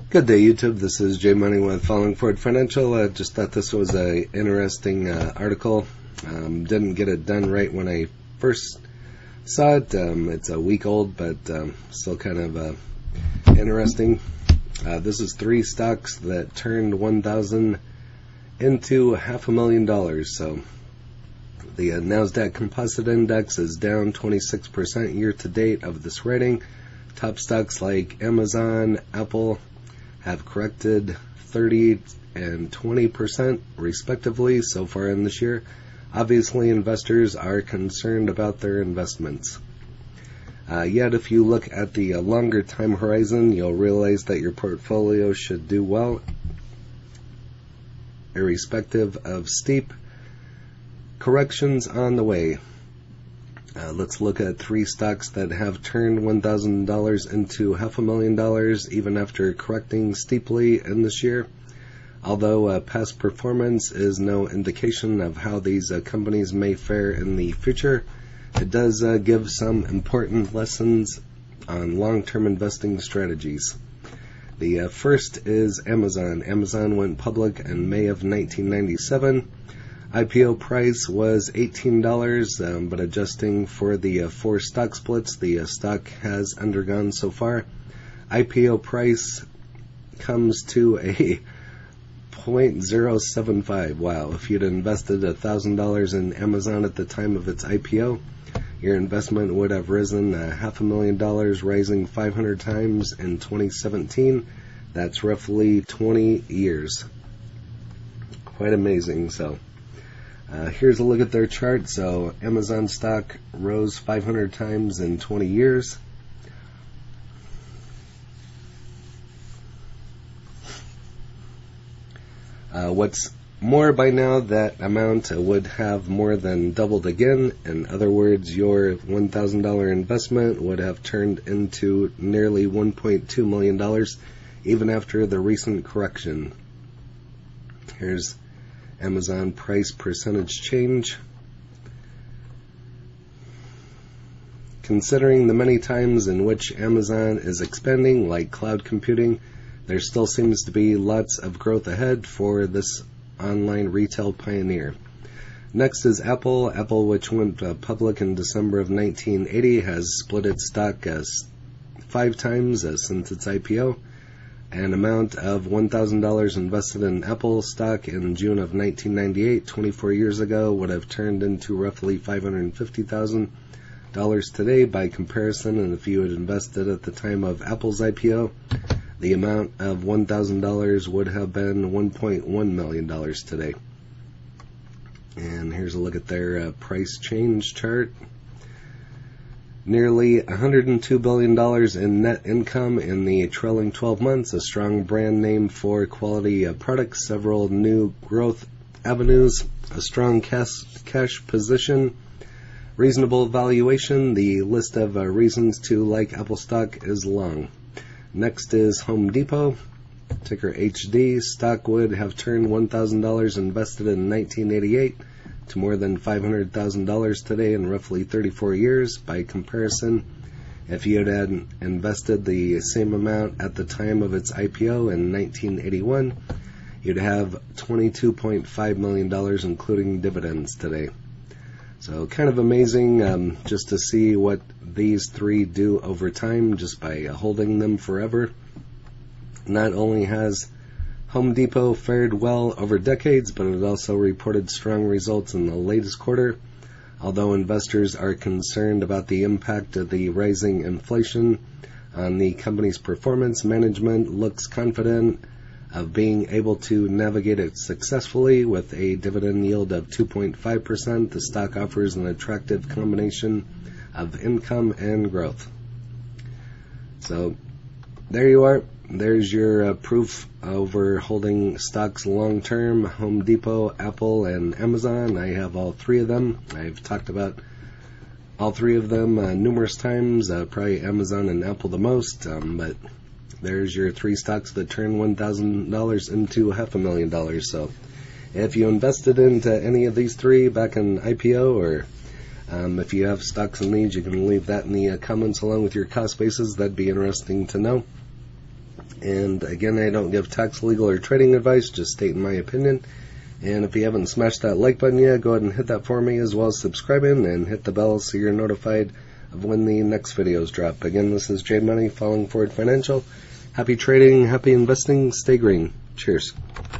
Good day, YouTube. This is Jay Money with Falling Forward Financial. Just thought this was a interesting article. Didn't get it done right when I first saw it. It's a week old, but still kind of interesting. This is 3 stocks that turned $1,000 into $500,000. So the NASDAQ Composite Index is down 26% year to date of this rating. Top stocks like Amazon, Apple have corrected 30 and 20% respectively so far in this year. Obviously, investors are concerned about their investments. Yet, if you look at the longer time horizon, you'll realize that your portfolio should do well, irrespective of steep corrections on the way. Let's look at 3 stocks that have turned $1,000 into $500,000 even after correcting steeply in this year. Although past performance is no indication of how these companies may fare in the future, it does give some important lessons on long-term investing strategies. The first is Amazon. Amazon went public in May of 1997. IPO price was $18, but adjusting for the 4 stock splits the stock has undergone so far, IPO price comes to a 0.075. Wow, if you'd invested $1,000 in Amazon at the time of its IPO, your investment would have risen $500,000, rising 500 times in 2017. That's roughly 20 years. Quite amazing. So here's a look at their chart. So Amazon stock rose 500 times in 20 years. What's more, by now that amount would have more than doubled again. In other words, your $1,000 investment would have turned into nearly $1.2 million even after the recent correction. Here's Amazon price percentage change. Considering the many times in which Amazon is expanding, like cloud computing, there still seems to be lots of growth ahead for this online retail pioneer. Next is Apple. Apple, which went public in December of 1980, has split its stock 5 times since its IPO. An amount of $1,000 invested in Apple stock in June of 1998, 24 years ago, would have turned into roughly $550,000 today by comparison. And if you had invested at the time of Apple's IPO, the amount of $1,000 would have been $1.1 million today. And here's a look at their price change chart. Nearly $102 billion in net income in the trailing 12 months, a strong brand name for quality products, several new growth avenues, a strong cash position, reasonable valuation. The list of reasons to like Apple stock is long. Next is Home Depot, ticker HD. Stock would have turned $1,000 invested in 1988 to more than $500,000 today in roughly 34 years. By comparison, if you had invested the same amount at the time of its IPO in 1981, you'd have $22.5 million including dividends today. So kind of amazing just to see what these 3 do over time just by holding them forever. Not only has Home Depot fared well over decades, but it also reported strong results in the latest quarter. Although investors are concerned about the impact of the rising inflation on the company's performance, management looks confident of being able to navigate it successfully. With a dividend yield of 2.5%, the stock offers an attractive combination of income and growth. So there you are. There's your proof over holding stocks long term: Home Depot, Apple, and Amazon. I have all 3 of them. I've talked about all 3 of them numerous times, probably Amazon and Apple the most, but there's your 3 stocks that turn $1,000 into $500,000. So if you invested into any of these 3 back in IPO, or if you have stocks in these, you can leave that in the comments along with your cost basis. That'd be interesting to know. And again, I don't give tax, legal, or trading advice, just stating my opinion. And if you haven't smashed that like button yet, go ahead and hit that for me, as well as subscribing and hit the bell so you're notified of when the next videos drop. Again, this is J Money, Falling Forward Financial. Happy trading, happy investing, stay green. Cheers.